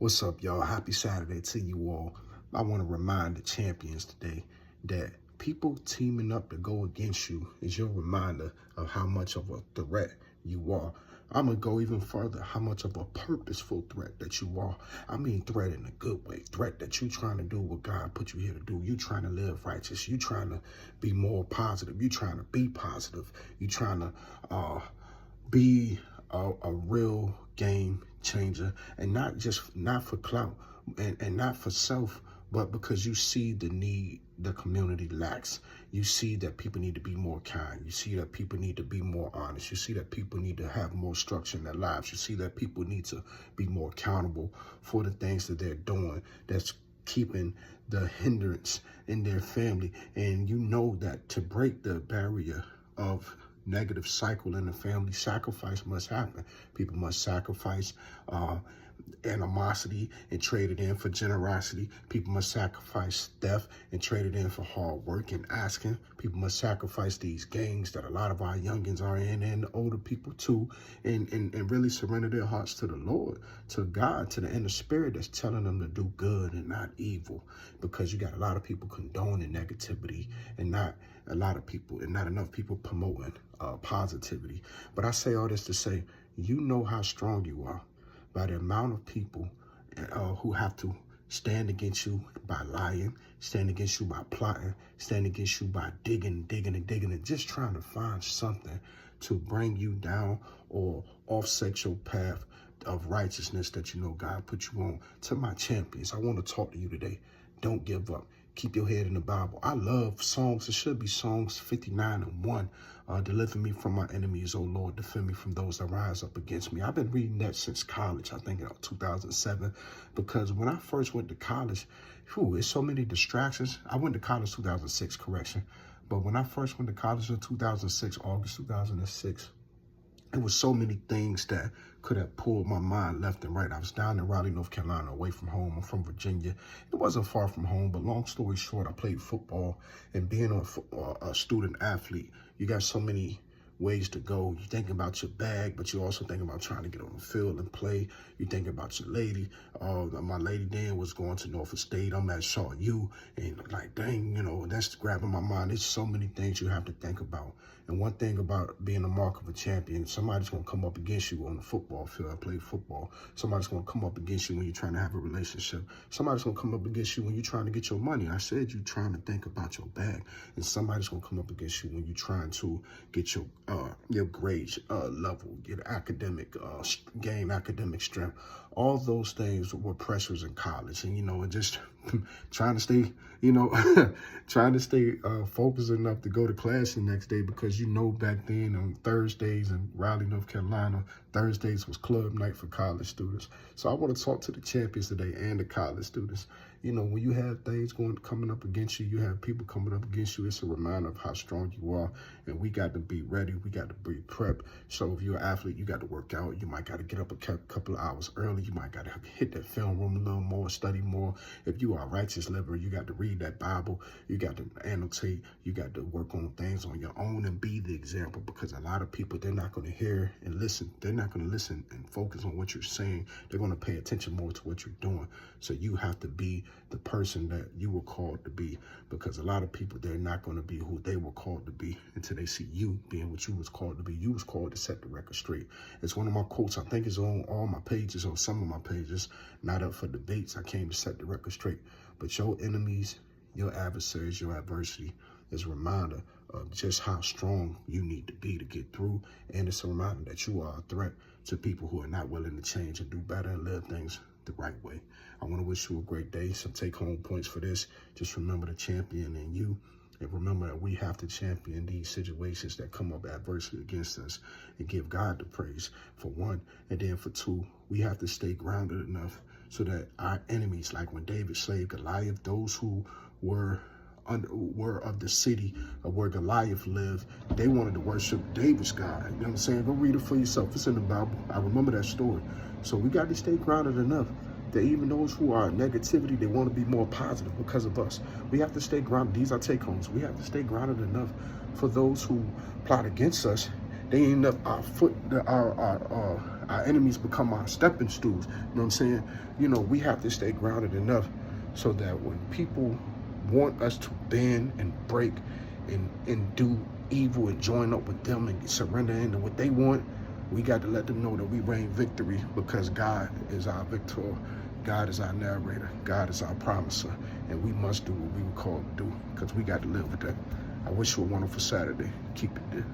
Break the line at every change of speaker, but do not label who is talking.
What's up, y'all? Happy Saturday to you all. I want to remind the champions today that people teaming up to go against you is your reminder of how much of a threat you are. I'm going to go even further, how much of a purposeful threat that you are. I mean threat in a good way. Threat that you trying to do what God put you here to do. You trying to live righteous. You trying to be more positive. You trying to be positive. You trying to be a real game changer, and not for clout and not for self, but because you see the need the community lacks. You see that people need to be more kind. You see that people need to be more honest. You see that people need to have more structure in their lives. You see that people need to be more accountable for the things that they're doing that's keeping the hindrance in their family. And you know that to break the barrier of negative cycle in the family, sacrifice must happen. People must sacrifice animosity and trade it in for generosity. People must sacrifice theft and trade it in for hard work and asking. People must sacrifice these gangs that a lot of our youngins are in, and the older people too, and really surrender their hearts to the Lord, to God, to the inner spirit that's telling them to do good and not evil. Because you got a lot of people condoning negativity and not a lot of people and not enough people promoting positivity. But I say all this to say, you know how strong you are by the amount of people who have to stand against you by lying, stand against you by plotting, stand against you by digging and just trying to find something to bring you down or offset your path of righteousness that you know God put you on. To my champions, I want to talk to you today. Don't give up. Keep your head in the Bible. I love songs. It should be Songs 59:1. Deliver me from my enemies, O Lord. Defend me from those that rise up against me. I've been reading that since college, I think in 2007, because when I first went to college, it's so many distractions. I went to college 2006, correction. But when I first went to college in 2006, August 2006, it was so many things that could have pulled my mind left and right. I was down in Raleigh, North Carolina, away from home. I'm from Virginia. It wasn't far from home, but long story short, I played football. And being a student athlete, you got so many ways to go. You think about your bag, but you also think about trying to get on the field and play. You think about your lady. My lady then was going to Norfolk State. I'm at Shaw U, and like, dang, that's grabbing my mind. There's so many things you have to think about. And one thing about being a mark of a champion, somebody's going to come up against you on the football field. I play football. Somebody's going to come up against you when you're trying to have a relationship. Somebody's going to come up against you when you're trying to get your money. I said you're trying to think about your bag. And somebody's going to come up against you when you're trying to get your grades level, get academic, gain academic strength. All those things were pressures in college. And just trying to stay, trying to stay focused enough to go to class the next day, because back then on Thursdays in Raleigh, North Carolina, Thursdays was club night for college students. So I want to talk to the champions today and the college students. When you have things coming up against you, you have people coming up against you, it's a reminder of how strong you are. And we got to be ready. We got to be prepped. So if you're an athlete, you got to work out. You might got to get up a couple of hours early. You might got to hit that film room a little more, study more. If you are a righteous liver, you got to read that Bible. You got to annotate. You got to work on things on your own and be the example, because a lot of people, they're not going to hear and listen. They're not going to listen and focus on what you're saying. They're going to pay attention more to what you're doing. So you have to be the person that you were called to be, because a lot of people, they're not going to be who they were called to be until they see you being what you was called to be. You was called to set the record straight. It's one of my quotes. I think it's on all my pages, or some of my pages. Not up for debates. I came to set the record straight. But your enemies, your adversaries, your adversity is a reminder of just how strong you need to be to get through. And it's a reminder that you are a threat to people who are not willing to change and do better and live things the right way. I want to wish you a great day. Some take-home points for this. Just remember the champion in you. And remember that we have to champion these situations that come up adversely against us and give God the praise, for one. And then for two, we have to stay grounded enough so that our enemies, like when David slayed Goliath, those who were of the city of where Goliath lived, they wanted to worship David's God. You know what I'm saying? Go read it for yourself. It's in the Bible. I remember that story. So we got to stay grounded enough that even those who are negativity, they want to be more positive because of us. We have to stay grounded. These are take-homes. We have to stay grounded enough for those who plot against us. They end up our Our enemies become our stepping stools. You know what I'm saying? You know, we have to stay grounded enough so that when people want us to bend and break and do evil and join up with them and surrender into what they want, we got to let them know that we reign victory, because God is our victor. God is our narrator. God is our promiser. And we must do what we were called to do, because we got to live with that. I wish you a wonderful Saturday. Keep it there.